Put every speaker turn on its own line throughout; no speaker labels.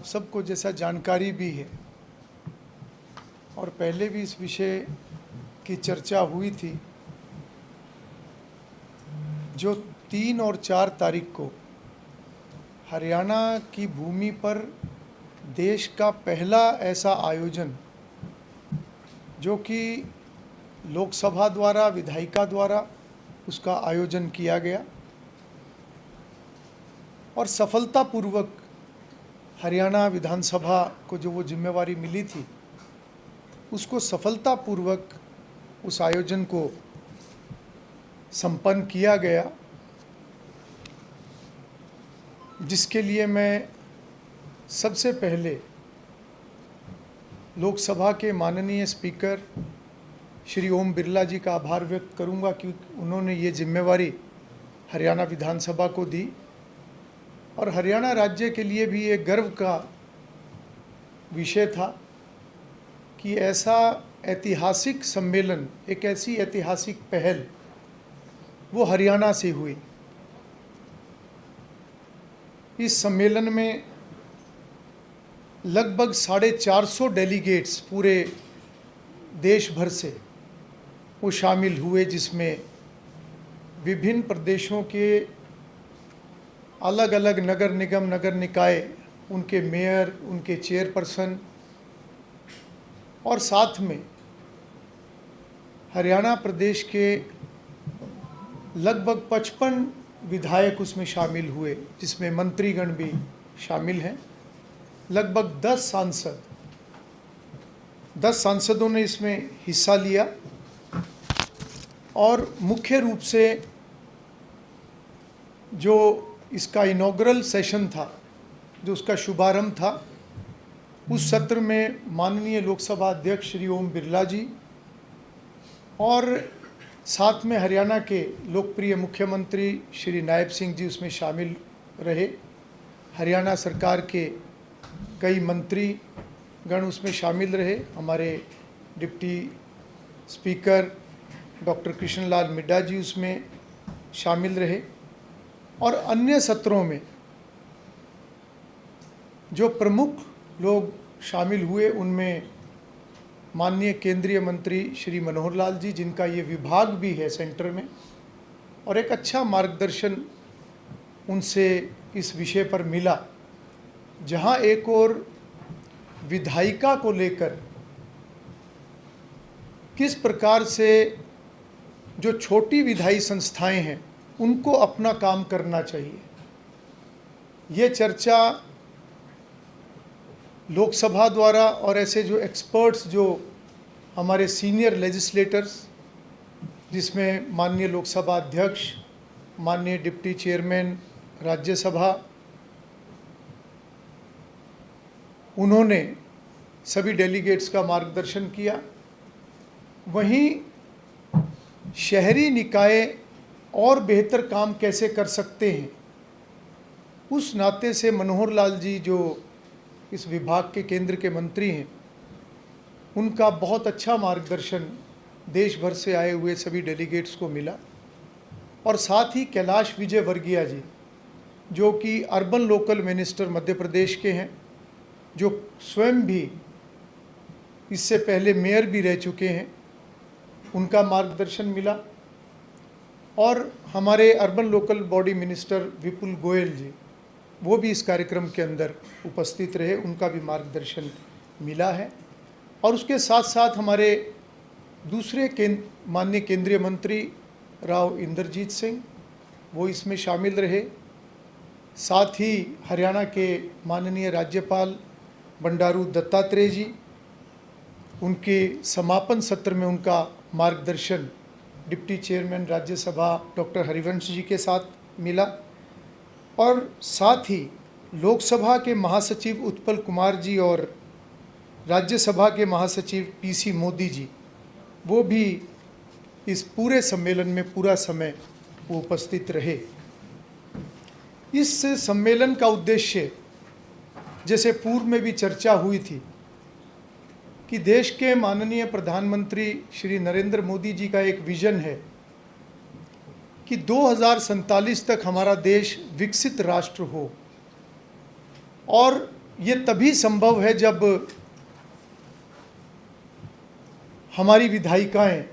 आप सबको जैसा जानकारी भी है और पहले भी इस विषय की चर्चा हुई थी, जो 3 और 4 तारीख को हरियाणा की भूमि पर देश का पहला ऐसा आयोजन जो कि लोकसभा द्वारा, विधायिका द्वारा उसका आयोजन किया गया और सफलतापूर्वक हरियाणा विधानसभा को जो वो जिम्मेवारी मिली थी, उसको सफलतापूर्वक उस आयोजन को संपन्न किया गया, जिसके लिए मैं सबसे पहले लोकसभा के माननीय स्पीकर श्री ओम बिरला जी का आभार व्यक्त करूंगा कि उन्होंने ये जिम्मेवारी हरियाणा विधानसभा को दी और हरियाणा राज्य के लिए भी एक गर्व का विषय था कि ऐसा ऐतिहासिक सम्मेलन, एक ऐसी ऐतिहासिक पहल वो हरियाणा से हुई। इस सम्मेलन में लगभग 450 डेलीगेट्स पूरे देश भर से वो शामिल हुए, जिसमें विभिन्न प्रदेशों के अलग अलग नगर निगम, नगर निकाय, उनके मेयर, उनके चेयरपर्सन और साथ में हरियाणा प्रदेश के लगभग 55 विधायक उसमें शामिल हुए, जिसमें मंत्रीगण भी शामिल हैं। लगभग 10 सांसदों ने इसमें हिस्सा लिया और मुख्य रूप से जो इसका इनॉग्रल सेशन था, जो उसका शुभारंभ था, उस सत्र में माननीय लोकसभा अध्यक्ष श्री ओम बिरला जी और साथ में हरियाणा के लोकप्रिय मुख्यमंत्री श्री नायब सिंह जी उसमें शामिल रहे। हरियाणा सरकार के कई मंत्री गण उसमें शामिल रहे। हमारे deputy speaker doctor Krishnalal Middha ji उसमें शामिल रहे और अन्य सत्रों में जो प्रमुख लोग शामिल हुए, उनमें माननीय केंद्रीय मंत्री श्री मनोहर लाल जी, जिनका ये विभाग भी है सेंटर में, और एक अच्छा मार्गदर्शन उनसे इस विषय पर मिला, जहां एक और विधायिका को लेकर किस प्रकार से जो छोटी विधायी संस्थाएं हैं उनको अपना काम करना चाहिए, ये चर्चा लोकसभा द्वारा और ऐसे जो एक्सपर्ट्स, जो हमारे सीनियर लेजिस्लेटर्स, जिसमें माननीय लोकसभा अध्यक्ष, माननीय डिप्टी चेयरमैन राज्यसभा, उन्होंने सभी डेलीगेट्स का मार्गदर्शन किया। वहीं शहरी निकाय और बेहतर काम कैसे कर सकते हैं, उस नाते से मनोहर लाल जी जो इस विभाग के केंद्र के मंत्री हैं, उनका बहुत अच्छा मार्गदर्शन देश भर से आए हुए सभी डेलीगेट्स को मिला। और साथ ही कैलाश विजयवर्गीय जी, जो कि urban local minister Madhya Pradesh के हैं, जो स्वयं भी इससे पहले मेयर भी रह चुके हैं, उनका मार्गदर्शन मिला। और हमारे urban local body minister Vipul Goyal जी, वो भी इस कार्यक्रम के अंदर उपस्थित रहे, उनका भी मार्गदर्शन मिला है। और उसके साथ साथ हमारे दूसरे माननीय केंद्रीय मंत्री राव इंद्रजीत सिंह, वो इसमें शामिल रहे। साथ ही हरियाणा के माननीय राज्यपाल बंडारू दत्तात्रेय जी, उनके समापन सत्र में उनका मार्गदर्शन deputy chairman Rajya Sabha doctor Harivansh ji के साथ मिला। और साथ ही लोकसभा के महासचिव उत्पल कुमार जी और राज्यसभा के महासचिव पीसी मोदी जी, वो भी इस पूरे सम्मेलन में पूरा समय वो उपस्थित रहे। इस सम्मेलन का उद्देश्य, जैसे पूर्व में भी चर्चा हुई थी, कि देश के माननीय प्रधानमंत्री श्री नरेंद्र मोदी जी का एक विज़न है कि 2047 तक हमारा देश विकसित राष्ट्र हो और ये तभी संभव है जब हमारी विधायिकाएं,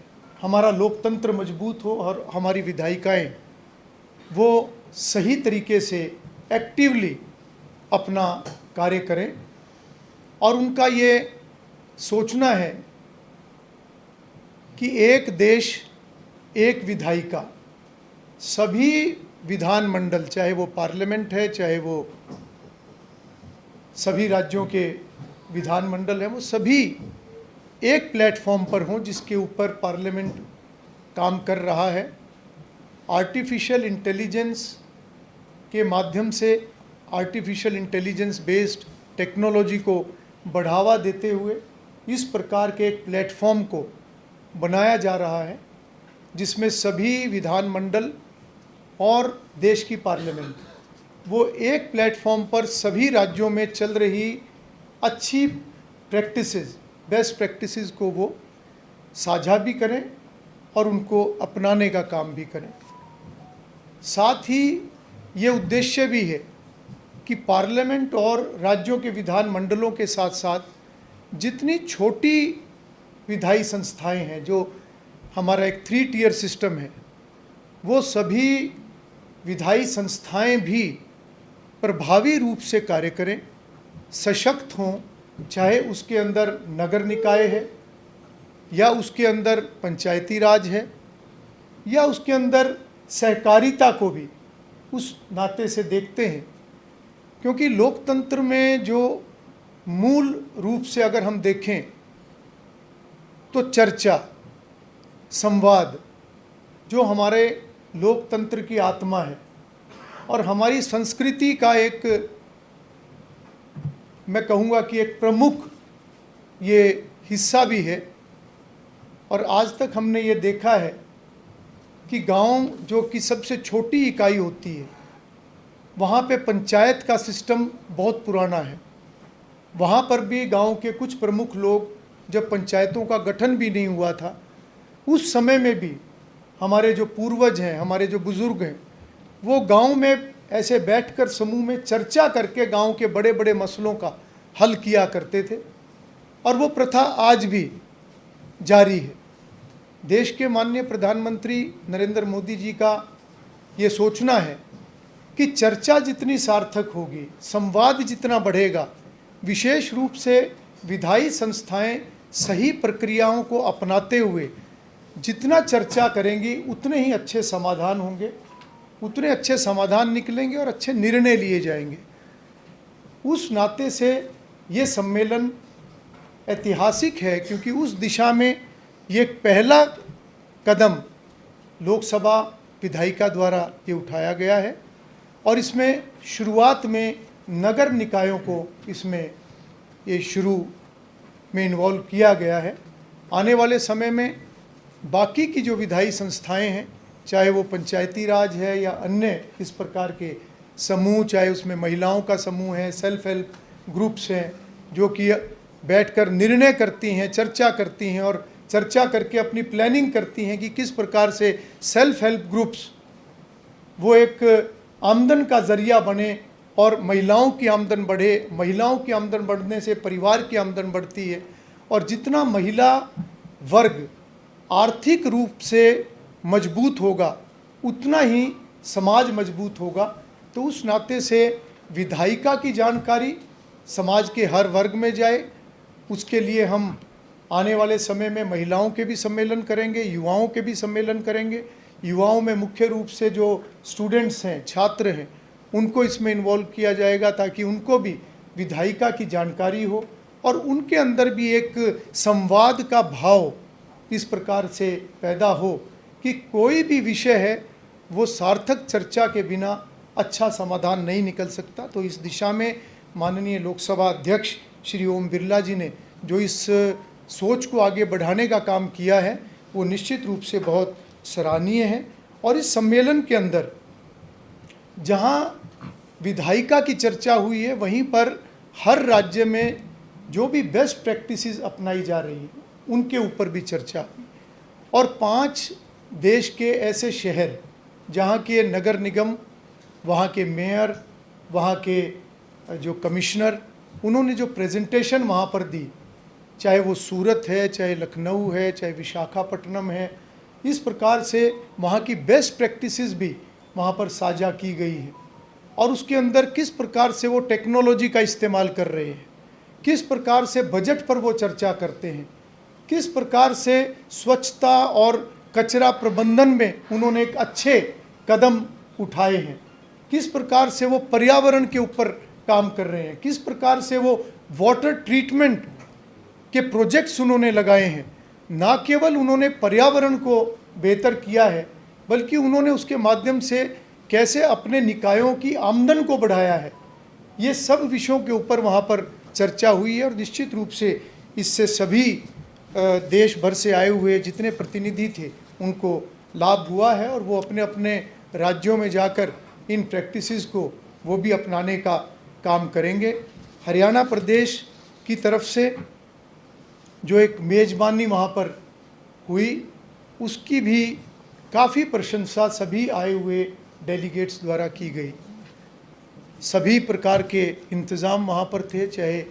हमारा लोकतंत्र मजबूत हो और हमारी विधायिकाएं वो सही तरीके से एक्टिवली अपना कार्य करें। और उनका ये सोचना है कि एक देश एक विधायिका, सभी विधानमंडल, चाहे वो पार्लियामेंट है, चाहे वो सभी राज्यों के विधानमंडल हैं, वो सभी एक प्लेटफॉर्म पर हों जिसके ऊपर पार्लियामेंट काम कर रहा है। आर्टिफिशियल इंटेलिजेंस के माध्यम से, आर्टिफिशियल इंटेलिजेंस बेस्ड टेक्नोलॉजी को बढ़ावा देते हुए इस प्रकार के एक प्लेटफॉर्म को बनाया जा रहा है जिसमें सभी विधानमंडल और देश की पार्लियामेंट वो एक प्लेटफॉर्म पर सभी राज्यों में चल रही अच्छी प्रैक्टिसेस, बेस्ट प्रैक्टिसेस को वो साझा भी करें और उनको अपनाने का काम भी करें। साथ ही ये उद्देश्य भी है कि पार्लियामेंट और राज्यों के विधानमंडलों के साथ साथ जितनी छोटी विधायी संस्थाएं हैं, जो हमारा एक 3 टियर सिस्टम है, वो सभी विधायी संस्थाएं भी प्रभावी रूप से कार्य करें, सशक्त हों, चाहे उसके अंदर नगर निकाय है या उसके अंदर पंचायती राज है या उसके अंदर सहकारिता को भी उस नाते से देखते हैं। क्योंकि लोकतंत्र में जो मूल रूप से अगर हम देखें तो चर्चा, संवाद जो हमारे लोकतंत्र की आत्मा है और हमारी संस्कृति का एक, मैं कहूँगा कि एक प्रमुख ये हिस्सा भी है। और आज तक हमने ये देखा है कि गांव जो कि सबसे छोटी इकाई होती है, वहाँ पे पंचायत का सिस्टम बहुत पुराना है। वहाँ पर भी गांव के कुछ प्रमुख लोग, जब पंचायतों का गठन भी नहीं हुआ था, उस समय में भी हमारे जो पूर्वज हैं, हमारे जो बुज़ुर्ग हैं, वो गांव में ऐसे बैठकर समूह में चर्चा करके गांव के बड़े बड़े मसलों का हल किया करते थे। और वो प्रथा आज भी जारी है। देश के माननीय प्रधानमंत्री नरेंद्र मोदी जी का ये सोचना है कि चर्चा जितनी सार्थक होगी, संवाद जितना बढ़ेगा, विशेष रूप से विधायी संस्थाएं सही प्रक्रियाओं को अपनाते हुए जितना चर्चा करेंगी, उतने ही अच्छे समाधान होंगे, उतने अच्छे समाधान निकलेंगे और अच्छे निर्णय लिए जाएंगे। उस नाते से ये सम्मेलन ऐतिहासिक है, क्योंकि उस दिशा में ये पहला कदम लोकसभा विधायिका द्वारा ये उठाया गया है। और इसमें शुरुआत में नगर निकायों को इसमें ये शुरू में इन्वॉल्व किया गया है। आने वाले समय में बाकी की जो विधायी संस्थाएं हैं, चाहे वो पंचायती राज है या अन्य इस प्रकार के समूह, चाहे उसमें महिलाओं का समूह है, सेल्फ हेल्प ग्रुप्स हैं, जो कि बैठकर निर्णय करती हैं, चर्चा करती हैं और चर्चा करके अपनी प्लानिंग करती हैं कि किस प्रकार से सेल्फ हेल्प ग्रुप्स वो एक आमदन का ज़रिया बने और महिलाओं की आमदन बढ़े। महिलाओं की आमदन बढ़ने से परिवार की आमदन बढ़ती है, और जितना महिला वर्ग आर्थिक रूप से मजबूत होगा, उतना ही समाज मजबूत होगा। तो उस नाते से विधायिका की जानकारी समाज के हर वर्ग में जाए, उसके लिए हम आने वाले समय में महिलाओं के भी सम्मेलन करेंगे, युवाओं के भी सम्मेलन करेंगे। युवाओं में मुख्य रूप से जो स्टूडेंट्स हैं, छात्र हैं, उनको इसमें इन्वॉल्व किया जाएगा ताकि उनको भी विधायिका की जानकारी हो और उनके अंदर भी एक संवाद का भाव इस प्रकार से पैदा हो कि कोई भी विषय है वो सार्थक चर्चा के बिना अच्छा समाधान नहीं निकल सकता। तो इस दिशा में माननीय लोकसभा अध्यक्ष श्री ओम बिरला जी ने जो इस सोच को आगे बढ़ाने का काम किया है, वो निश्चित रूप से बहुत सराहनीय है। और इस सम्मेलन के अंदर जहाँ विधायिका की चर्चा हुई है, वहीं पर हर राज्य में जो भी बेस्ट प्रैक्टिसेस अपनाई जा रही हैं, उनके ऊपर भी चर्चा हुई। और 5 देश के ऐसे शहर जहाँ के नगर निगम, वहाँ के मेयर, वहाँ के जो कमिश्नर उन्होंने जो प्रेजेंटेशन वहाँ पर दी, चाहे वो सूरत है, चाहे लखनऊ है, चाहे विशाखापट्टनम है, इस प्रकार से वहाँ की बेस्ट प्रैक्टिसेस भी वहाँ पर साझा की गई है। और उसके अंदर किस प्रकार से वो टेक्नोलॉजी का इस्तेमाल कर रहे हैं, किस प्रकार से बजट पर वो चर्चा करते हैं, किस प्रकार से स्वच्छता और कचरा प्रबंधन में उन्होंने एक अच्छे कदम उठाए हैं, किस प्रकार से वो पर्यावरण के ऊपर काम कर रहे हैं, किस प्रकार से वो वाटर ट्रीटमेंट के प्रोजेक्ट्स उन्होंने लगाए हैं। ना केवल उन्होंने पर्यावरण को बेहतर किया है, बल्कि उन्होंने उसके माध्यम से कैसे अपने निकायों की आमदन को बढ़ाया है। ये सब विषयों के ऊपर वहाँ पर चर्चा हुई है और निश्चित रूप से इससे सभी देश भर से आए हुए जितने प्रतिनिधि थे उनको लाभ हुआ है और वो अपने अपने राज्यों में जाकर इन प्रैक्टिसेस को वो भी अपनाने का काम करेंगे। हरियाणा प्रदेश की तरफ से जो एक मेज़बानी वहाँ पर हुई, उसकी भी काफ़ी प्रशंसा सभी आए हुए डेलीगेट्स द्वारा की गई। सभी प्रकार के इंतज़ाम वहाँ पर थे, चाहे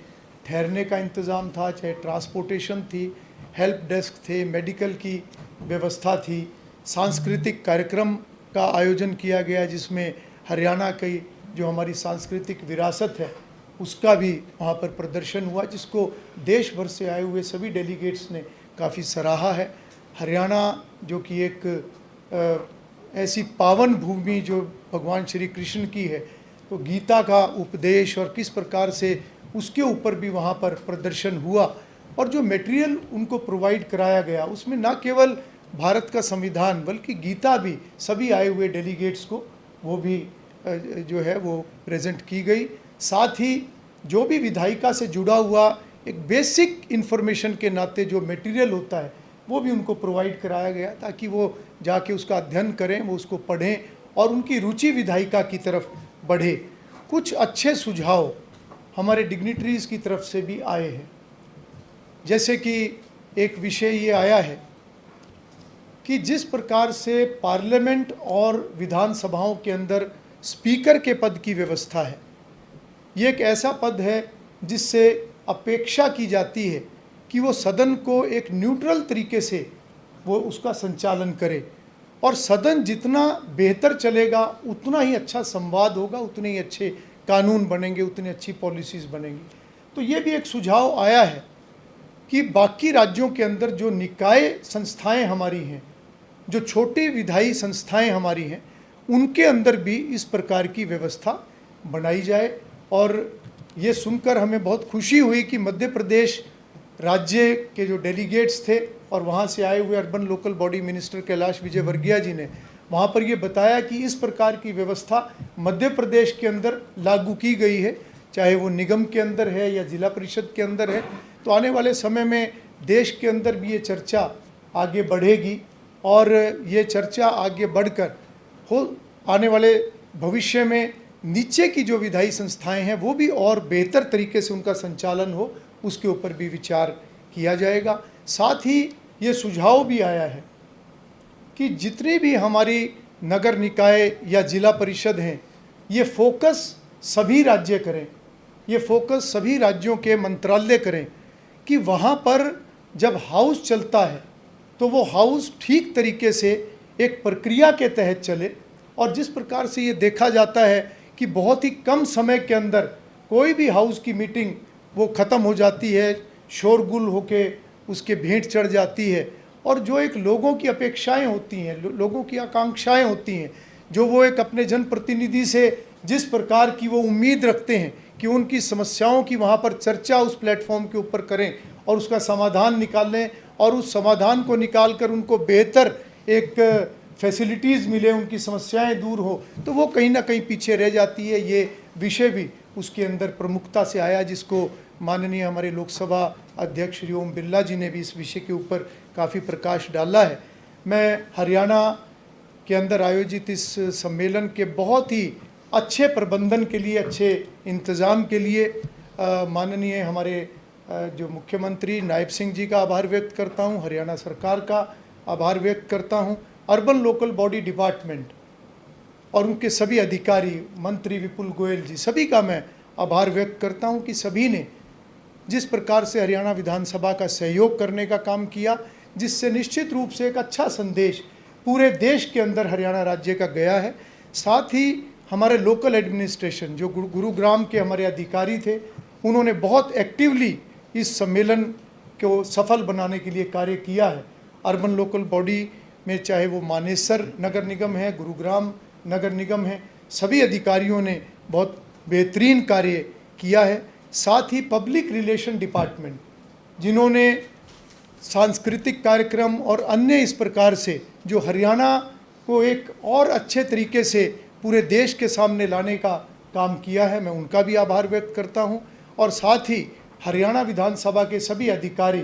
ठहरने का इंतज़ाम था, चाहे ट्रांसपोर्टेशन थी, हेल्प डेस्क थे, मेडिकल की व्यवस्था थी, सांस्कृतिक कार्यक्रम का आयोजन किया गया जिसमें हरियाणा की जो हमारी सांस्कृतिक विरासत है उसका भी वहाँ पर प्रदर्शन हुआ, जिसको देश भर से आए हुए सभी डेलीगेट्स ने काफ़ी सराहा है। हरियाणा जो कि एक ऐसी पावन भूमि जो भगवान श्री कृष्ण की है, तो गीता का उपदेश और किस प्रकार से उसके ऊपर भी वहाँ पर प्रदर्शन हुआ और जो मटेरियल उनको प्रोवाइड कराया गया उसमें न केवल भारत का संविधान बल्कि गीता भी सभी आए हुए डेलीगेट्स को वो भी जो है वो प्रेजेंट की गई। साथ ही जो भी विधायिका से जुड़ा हुआ एक बेसिक इन्फॉर्मेशन के नाते जो मटेरियल होता है वो भी उनको प्रोवाइड कराया गया ताकि वो जाके उसका अध्ययन करें, वो उसको पढ़ें और उनकी रुचि विधायिका की तरफ बढ़े। कुछ अच्छे सुझाव हमारे डिग्निटरीज़ की तरफ से भी आए हैं, जैसे कि एक विषय ये आया है कि जिस प्रकार से पार्लियामेंट और विधानसभाओं के अंदर स्पीकर के पद की व्यवस्था है, ये एक ऐसा पद है जिससे अपेक्षा की जाती है कि वो सदन को एक न्यूट्रल तरीके से वो उसका संचालन करे और सदन जितना बेहतर चलेगा उतना ही अच्छा संवाद होगा, उतने ही अच्छे कानून बनेंगे, उतनी अच्छी पॉलिसीज़ बनेंगी। तो ये भी एक सुझाव आया है कि बाकी राज्यों के अंदर जो निकाय संस्थाएं हमारी हैं, जो छोटी विधायी संस्थाएं हमारी हैं, उनके अंदर भी इस प्रकार की व्यवस्था बनाई जाए। और ये सुनकर हमें बहुत खुशी हुई कि मध्य प्रदेश राज्य के जो डेलीगेट्स थे और वहाँ से आए हुए urban local body minister Kailash Vijayvargiya ji ने वहाँ पर ये बताया कि इस प्रकार की व्यवस्था मध्य प्रदेश के अंदर लागू की गई है, चाहे वो निगम के अंदर है या जिला परिषद के अंदर है। तो आने वाले समय में देश के अंदर भी ये चर्चा आगे बढ़ेगी और ये चर्चा आगे बढ़कर हो आने वाले भविष्य में नीचे की जो विधायी संस्थाएं हैं वो भी और बेहतर तरीके से उनका संचालन हो, उसके ऊपर भी विचार किया जाएगा। साथ ही ये सुझाव भी आया है कि जितनी भी हमारी नगर निकाय या जिला परिषद हैं, ये फोकस सभी राज्य करें, ये फोकस सभी राज्यों के मंत्रालय करें कि वहाँ पर जब हाउस चलता है तो वो हाउस ठीक तरीके से एक प्रक्रिया के तहत चले। और जिस प्रकार से ये देखा जाता है कि बहुत ही कम समय के अंदर कोई भी हाउस की मीटिंग वो ख़त्म हो जाती है, शोरगुल होके उसके भेंट चढ़ जाती है और जो एक लोगों की अपेक्षाएं होती हैं, लोगों की आकांक्षाएं होती हैं, जो वो एक अपने जनप्रतिनिधि से जिस प्रकार की वो उम्मीद रखते हैं कि उनकी समस्याओं की वहाँ पर चर्चा उस प्लेटफॉर्म के ऊपर करें और उसका समाधान निकालें और उस समाधान को निकाल कर उनको बेहतर एक फैसिलिटीज़ मिले, उनकी समस्याएं दूर हो, तो वो कहीं ना कहीं पीछे रह जाती है। ये विषय भी उसके अंदर प्रमुखता से आया, जिसको माननीय हमारे लोकसभा अध्यक्ष श्री ओम बिरला जी ने भी इस विषय के ऊपर काफ़ी प्रकाश डाला है। मैं हरियाणा के अंदर आयोजित इस सम्मेलन के बहुत ही अच्छे प्रबंधन के लिए, अच्छे इंतज़ाम के लिए माननीय हमारे जो मुख्यमंत्री नायब सिंह जी का आभार व्यक्त करता हूँ, हरियाणा सरकार का आभार व्यक्त करता हूँ, अर्बन लोकल बॉडी डिपार्टमेंट और उनके सभी अधिकारी, मंत्री विपुल गोयल जी, सभी का मैं आभार व्यक्त करता हूं कि सभी ने जिस प्रकार से हरियाणा विधानसभा का सहयोग करने का काम किया, जिससे निश्चित रूप से एक अच्छा संदेश पूरे देश के अंदर हरियाणा राज्य का गया है। साथ ही हमारे लोकल एडमिनिस्ट्रेशन जो गुरुग्राम के हमारे अधिकारी थे, उन्होंने बहुत एक्टिवली इस सम्मेलन को सफल बनाने के लिए कार्य किया है। अर्बन लोकल बॉडी में चाहे वो मानेसर नगर निगम है, गुरुग्राम नगर निगम है, सभी अधिकारियों ने बहुत बेहतरीन कार्य किया है। साथ ही पब्लिक रिलेशन डिपार्टमेंट, जिन्होंने सांस्कृतिक कार्यक्रम और अन्य इस प्रकार से जो हरियाणा को एक और अच्छे तरीके से पूरे देश के सामने लाने का काम किया है, मैं उनका भी आभार व्यक्त करता हूं। और साथ ही हरियाणा विधानसभा के सभी अधिकारी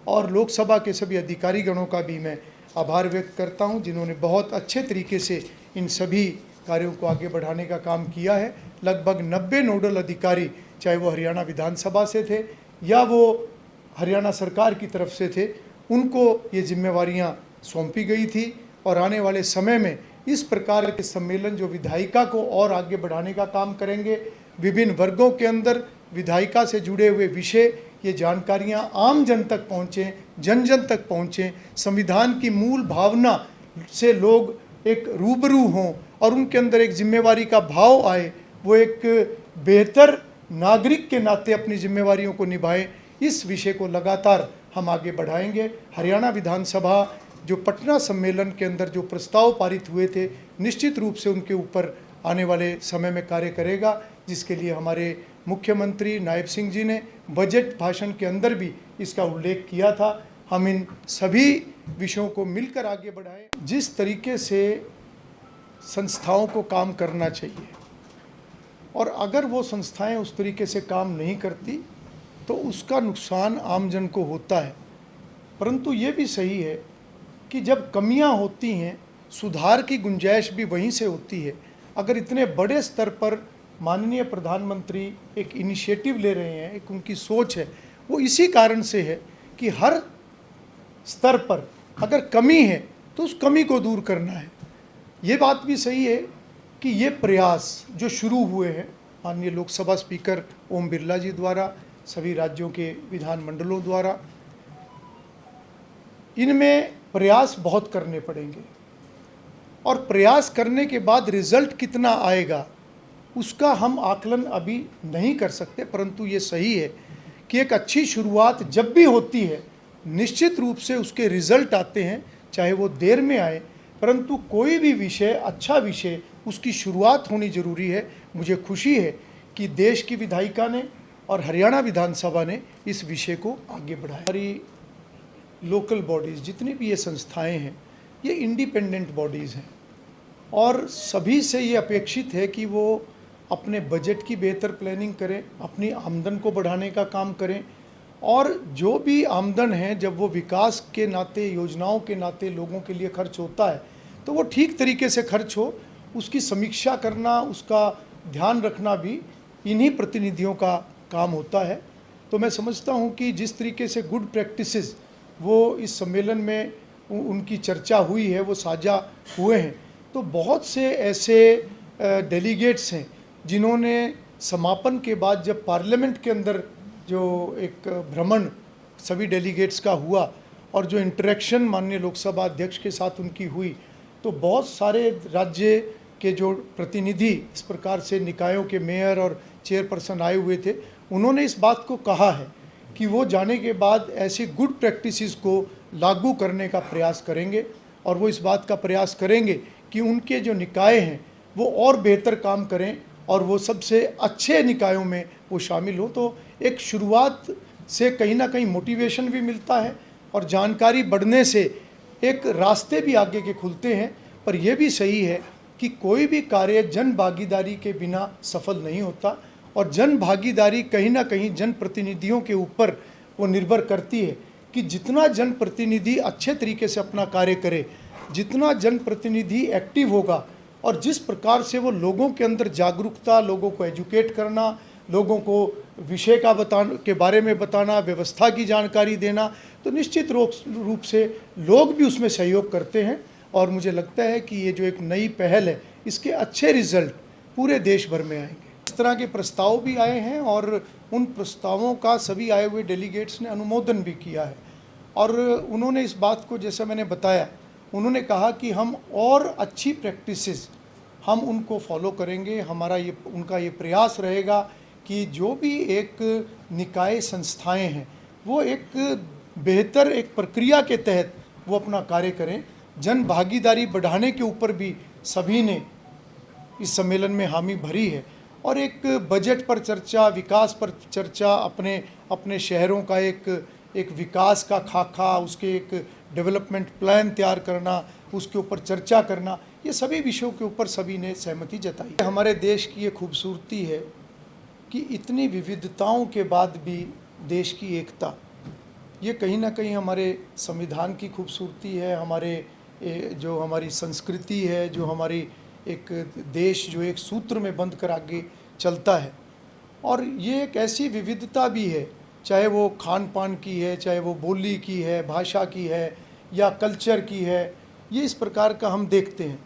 और लोकसभा के सभी अधिकारीगणों का भी मैं आभार व्यक्त करता हूं, जिन्होंने बहुत अच्छे तरीके से इन सभी कार्यों को आगे बढ़ाने का काम किया है। लगभग 90 नोडल अधिकारी, चाहे वो हरियाणा विधानसभा से थे या वो हरियाणा सरकार की तरफ से थे, उनको ये जिम्मेवारियां सौंपी गई थी। और आने वाले समय में इस प्रकार के सम्मेलन जो विधायिका को और आगे बढ़ाने का काम करेंगे, विभिन्न वर्गों के अंदर विधायिका से जुड़े हुए विषय, ये जानकारियां आम जन तक पहुँचें, जन जन तक पहुँचें, संविधान की मूल भावना से लोग एक रूबरू हों और उनके अंदर एक जिम्मेवारी का भाव आए, वो एक बेहतर नागरिक के नाते अपनी जिम्मेवारियों को निभाएं। इस विषय को लगातार हम आगे बढ़ाएंगे। हरियाणा विधानसभा जो पटना सम्मेलन के अंदर जो प्रस्ताव पारित हुए थे, निश्चित रूप से उनके ऊपर आने वाले समय में कार्य करेगा, जिसके लिए हमारे मुख्यमंत्री नायब सिंह जी ने बजट भाषण के अंदर भी इसका उल्लेख किया था। हम इन सभी विषयों को मिलकर आगे बढ़ाएं। जिस तरीके से संस्थाओं को काम करना चाहिए, और अगर वो संस्थाएं उस तरीके से काम नहीं करती तो उसका नुकसान आमजन को होता है। परंतु ये भी सही है कि जब कमियां होती हैं, सुधार की गुंजाइश भी वहीं से होती है। अगर इतने बड़े स्तर पर माननीय प्रधानमंत्री एक इनिशिएटिव ले रहे हैं, एक उनकी सोच है, वो इसी कारण से है कि हर स्तर पर अगर कमी है तो उस कमी को दूर करना है। ये बात भी सही है कि ये प्रयास जो शुरू हुए हैं माननीय लोकसभा स्पीकर ओम बिरला जी द्वारा, सभी राज्यों के विधानमंडलों द्वारा, इनमें प्रयास बहुत करने पड़ेंगे। और प्रयास करने के बाद रिजल्ट कितना आएगा उसका हम आकलन अभी नहीं कर सकते। परंतु ये सही है कि एक अच्छी शुरुआत जब भी होती है, निश्चित रूप से उसके रिजल्ट आते हैं, चाहे वो देर में आए, परंतु कोई भी विषय, अच्छा विषय, उसकी शुरुआत होनी जरूरी है। मुझे खुशी है कि देश की विधायिका ने और हरियाणा विधानसभा ने इस विषय को आगे बढ़ाया। हमारी लोकल बॉडीज़, जितनी भी ये संस्थाएं हैं, ये इंडिपेंडेंट बॉडीज़ हैं और सभी से ये अपेक्षित है कि वो अपने बजट की बेहतर प्लानिंग करें, अपनी आमदन को बढ़ाने का काम करें, और जो भी आमदन है जब वो विकास के नाते, योजनाओं के नाते लोगों के लिए खर्च होता है तो वो ठीक तरीके से खर्च हो, उसकी समीक्षा करना, उसका ध्यान रखना भी इन्हीं प्रतिनिधियों का काम होता है। तो मैं समझता हूँ कि जिस तरीके से गुड प्रैक्टिसेस वो इस सम्मेलन में उनकी चर्चा हुई है, वो साझा हुए हैं, तो बहुत से ऐसे डेलीगेट्स हैं जिन्होंने समापन के बाद जब पार्लियामेंट के अंदर जो एक भ्रमण सभी डेलीगेट्स का हुआ और जो इंटरेक्शन माननीय लोकसभा अध्यक्ष के साथ उनकी हुई, तो बहुत सारे राज्य के जो प्रतिनिधि, इस प्रकार से निकायों के मेयर और चेयरपर्सन आए हुए थे, उन्होंने इस बात को कहा है कि वो जाने के बाद ऐसी गुड प्रैक्टिसेस को लागू करने का प्रयास करेंगे और वो इस बात का प्रयास करेंगे कि उनके जो निकाय हैं वो और बेहतर काम करें और वो सबसे अच्छे निकायों में वो शामिल हो। तो एक शुरुआत से कहीं ना कहीं मोटिवेशन भी मिलता है और जानकारी बढ़ने से एक रास्ते भी आगे के खुलते हैं। पर यह भी सही है कि कोई भी कार्य जन भागीदारी के बिना सफल नहीं होता और जन भागीदारी कहीं ना कहीं जनप्रतिनिधियों के ऊपर वो निर्भर करती है कि जितना जनप्रतिनिधि अच्छे तरीके से अपना कार्य करे, जितना जनप्रतिनिधि एक्टिव होगा और जिस प्रकार से वो लोगों के अंदर जागरूकता, लोगों को एजुकेट करना, लोगों को विषय का के बारे में बताना, व्यवस्था की जानकारी देना, तो निश्चित रूप से लोग भी उसमें सहयोग करते हैं। और मुझे लगता है कि ये जो एक नई पहल है, इसके अच्छे रिजल्ट पूरे देश भर में आएंगे। इस तरह के प्रस्ताव भी आए हैं और उन प्रस्तावों का सभी आए हुए डेलीगेट्स ने अनुमोदन भी किया है। और उन्होंने इस बात को, जैसा मैंने बताया, उन्होंने कहा कि हम और अच्छी प्रैक्टिसेस हम उनको फॉलो करेंगे। हमारा उनका ये प्रयास रहेगा कि जो भी एक निकाय संस्थाएं हैं वो एक बेहतर एक प्रक्रिया के तहत वो अपना कार्य करें। जन भागीदारी बढ़ाने के ऊपर भी सभी ने इस सम्मेलन में हामी भरी है और एक बजट पर चर्चा, विकास पर चर्चा, अपने शहरों का एक विकास का खाका, उसके एक डेवलपमेंट प्लान तैयार करना, उसके ऊपर चर्चा करना, ये सभी विषयों के ऊपर सभी ने सहमति जताई। हमारे देश की ये खूबसूरती है कि इतनी विविधताओं के बाद भी देश की एकता, ये कहीं ना कहीं हमारे संविधान की खूबसूरती है, जो हमारी संस्कृति है, जो हमारी एक देश जो एक सूत्र में बंध कर आगे चलता है। और ये एक ऐसी विविधता भी है, चाहे वो खान पान की है, चाहे वो बोली की है, भाषा की है या कल्चर की है, ये इस प्रकार का हम देखते हैं।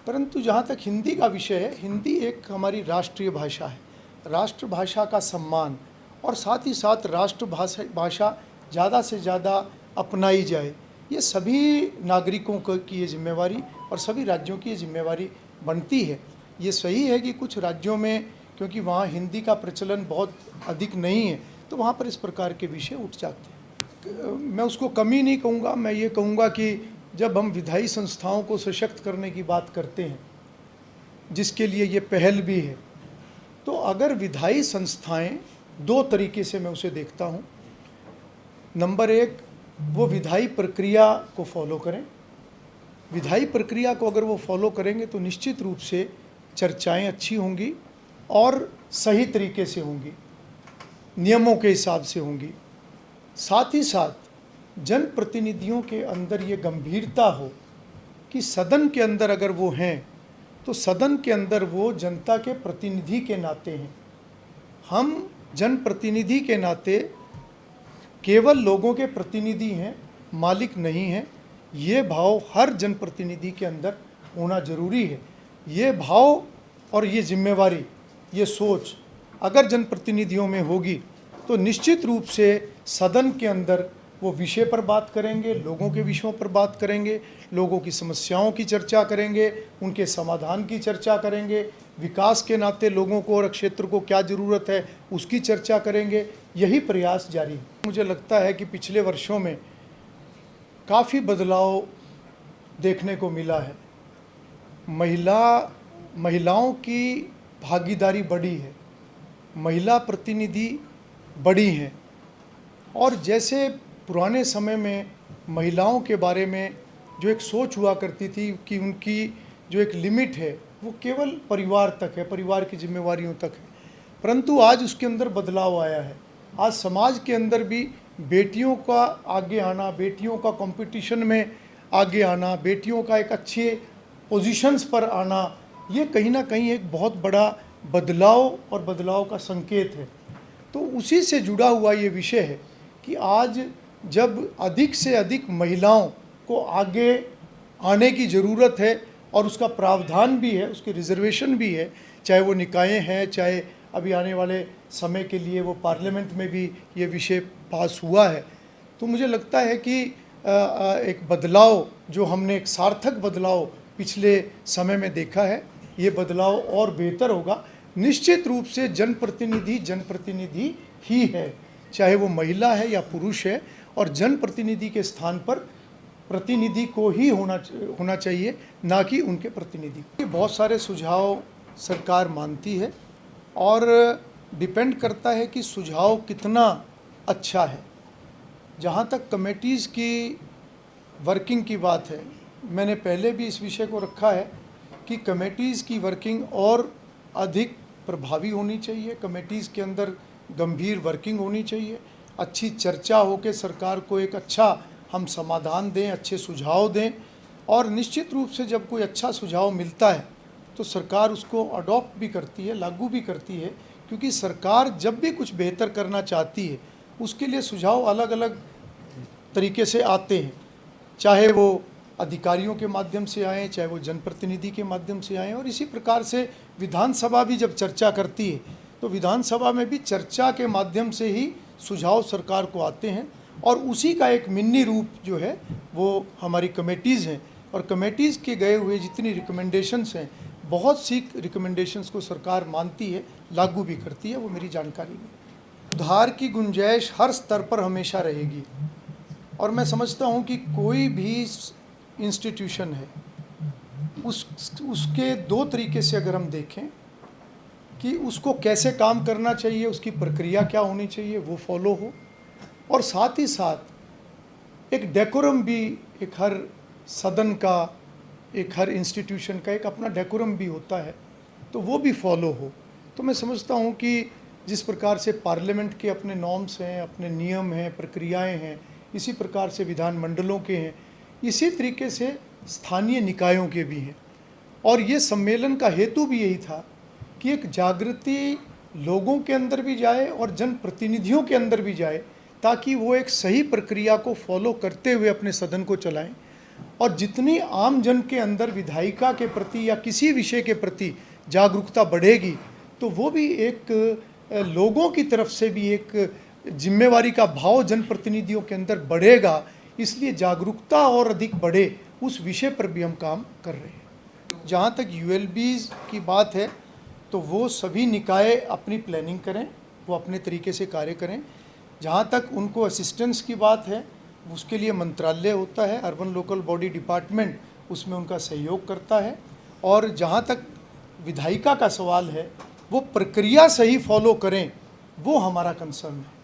परंतु जहाँ तक हिंदी का विषय है, हिंदी एक हमारी राष्ट्रीय भाषा है। राष्ट्रभाषा का सम्मान और साथ ही साथ राष्ट्रभाषा ज़्यादा से ज़्यादा अपनाई जाए, ये सभी नागरिकों की ये जिम्मेवारी और सभी राज्यों की ये जिम्मेवारी बनती है। ये सही है कि कुछ राज्यों में, क्योंकि वहाँ हिंदी का प्रचलन बहुत अधिक नहीं है, तो वहाँ पर इस प्रकार के विषय उठ जाते हैं। मैं उसको कमी नहीं कहूँगा, मैं ये कहूँगा कि जब हम विधायी संस्थाओं को सशक्त करने की बात करते हैं, जिसके लिए ये पहल भी है, तो अगर विधायी संस्थाएं दो तरीके से मैं उसे देखता हूँ। नंबर एक, वो विधायी प्रक्रिया को फॉलो करें। विधायी प्रक्रिया को अगर वो फॉलो करेंगे तो निश्चित रूप से चर्चाएं अच्छी होंगी और सही तरीके से होंगी, नियमों के हिसाब से होंगी। साथ ही साथ जनप्रतिनिधियों के अंदर ये गंभीरता हो कि सदन के अंदर अगर वो हैं तो सदन के अंदर वो जनता के प्रतिनिधि के नाते हैं। हम जनप्रतिनिधि के नाते केवल लोगों के प्रतिनिधि हैं, मालिक नहीं हैं। ये भाव हर जनप्रतिनिधि के अंदर होना जरूरी है। ये भाव और ये जिम्मेवारी, ये सोच अगर जनप्रतिनिधियों में होगी तो निश्चित रूप से सदन के अंदर वो विषय पर बात करेंगे, लोगों के विषयों पर बात करेंगे, लोगों की समस्याओं की चर्चा करेंगे, उनके समाधान की चर्चा करेंगे, विकास के नाते लोगों को और क्षेत्र को क्या ज़रूरत है उसकी चर्चा करेंगे। यही प्रयास जारी है। मुझे लगता है कि पिछले वर्षों में काफ़ी बदलाव देखने को मिला है। महिलाओं की भागीदारी बढ़ी है, महिला प्रतिनिधि बढ़ी हैं। और जैसे पुराने समय में महिलाओं के बारे में जो एक सोच हुआ करती थी कि उनकी जो एक लिमिट है वो केवल परिवार तक है, परिवार की जिम्मेवारियों तक है, परंतु आज उसके अंदर बदलाव आया है। आज समाज के अंदर भी बेटियों का आगे आना, बेटियों का कंपटीशन में आगे आना, बेटियों का एक अच्छे पोजीशंस पर आना, ये कहीं ना कहीं एक बहुत बड़ा बदलाव और बदलाव का संकेत है। तो उसी से जुड़ा हुआ ये विषय है कि आज जब अधिक से अधिक महिलाओं को आगे आने की ज़रूरत है और उसका प्रावधान भी है, उसकी रिजर्वेशन भी है, चाहे वो निकायें हैं, चाहे अभी आने वाले समय के लिए वो पार्लियामेंट में भी ये विषय पास हुआ है, तो मुझे लगता है कि एक बदलाव जो हमने एक सार्थक बदलाव पिछले समय में देखा है, ये बदलाव और बेहतर होगा। निश्चित रूप से जनप्रतिनिधि ही है, चाहे वो महिला है या पुरुष है, और जनप्रतिनिधि के स्थान पर प्रतिनिधि को ही होना चाहिए, ना कि उनके प्रतिनिधि। बहुत सारे सुझाव सरकार मानती है और डिपेंड करता है कि सुझाव कितना अच्छा है। जहाँ तक कमेटीज़ की वर्किंग की बात है, मैंने पहले भी इस विषय को रखा है कि कमेटीज़ की वर्किंग और अधिक प्रभावी होनी चाहिए। कमेटीज़ के अंदर गंभीर वर्किंग होनी चाहिए, अच्छी चर्चा हो के सरकार को एक अच्छा हम समाधान दें, अच्छे सुझाव दें। और निश्चित रूप से जब कोई अच्छा सुझाव मिलता है तो सरकार उसको अडॉप्ट भी करती है, लागू भी करती है, क्योंकि सरकार जब भी कुछ बेहतर करना चाहती है उसके लिए सुझाव अलग अलग तरीके से आते हैं, चाहे वो अधिकारियों के माध्यम से आएँ, चाहे वो जनप्रतिनिधि के माध्यम से आएँ। और इसी प्रकार से विधानसभा भी जब चर्चा करती है तो विधानसभा में भी चर्चा के माध्यम से ही सुझाव सरकार को आते हैं और उसी का एक मिनी रूप जो है वो हमारी कमेटीज़ हैं और कमेटीज़ के गए हुए जितनी रिकमेंडेशंस हैं, बहुत सी रिकमेंडेशंस को सरकार मानती है, लागू भी करती है, वो मेरी जानकारी में। सुधार की गुंजाइश हर स्तर पर हमेशा रहेगी और मैं समझता हूँ कि कोई भी इंस्टीट्यूशन है उसके दो तरीके से अगर हम देखें कि उसको कैसे काम करना चाहिए, उसकी प्रक्रिया क्या होनी चाहिए, वो फॉलो हो, और साथ ही साथ एक डेकोरम भी, एक हर सदन का, एक हर इंस्टीट्यूशन का एक अपना डेकोरम भी होता है, तो वो भी फॉलो हो। तो मैं समझता हूँ कि जिस प्रकार से पार्लियामेंट के अपने नॉर्म्स हैं, अपने नियम हैं, प्रक्रियाएं हैं, इसी प्रकार से विधानमंडलों के हैं, इसी तरीके से स्थानीय निकायों के भी हैं। और ये सम्मेलन का हेतु भी यही था कि एक जागृति लोगों के अंदर भी जाए और जनप्रतिनिधियों के अंदर भी जाए, ताकि वो एक सही प्रक्रिया को फॉलो करते हुए अपने सदन को चलाएं। और जितनी आम जन के अंदर विधायिका के प्रति या किसी विषय के प्रति जागरूकता बढ़ेगी, तो वो भी एक लोगों की तरफ से भी एक जिम्मेवारी का भाव जनप्रतिनिधियों के अंदर बढ़ेगा। इसलिए जागरूकता और अधिक बढ़े, उस विषय पर भी हम काम कर रहे हैं। जहाँ तक यूएलबीज़ की बात है, तो वो सभी निकाय अपनी प्लानिंग करें, वो अपने तरीके से कार्य करें। जहाँ तक उनको असिस्टेंस की बात है, उसके लिए मंत्रालय होता है, अर्बन लोकल बॉडी डिपार्टमेंट उसमें उनका सहयोग करता है। और जहाँ तक विधायिका का सवाल है, वो प्रक्रिया सही फॉलो करें, वो हमारा कंसर्न है।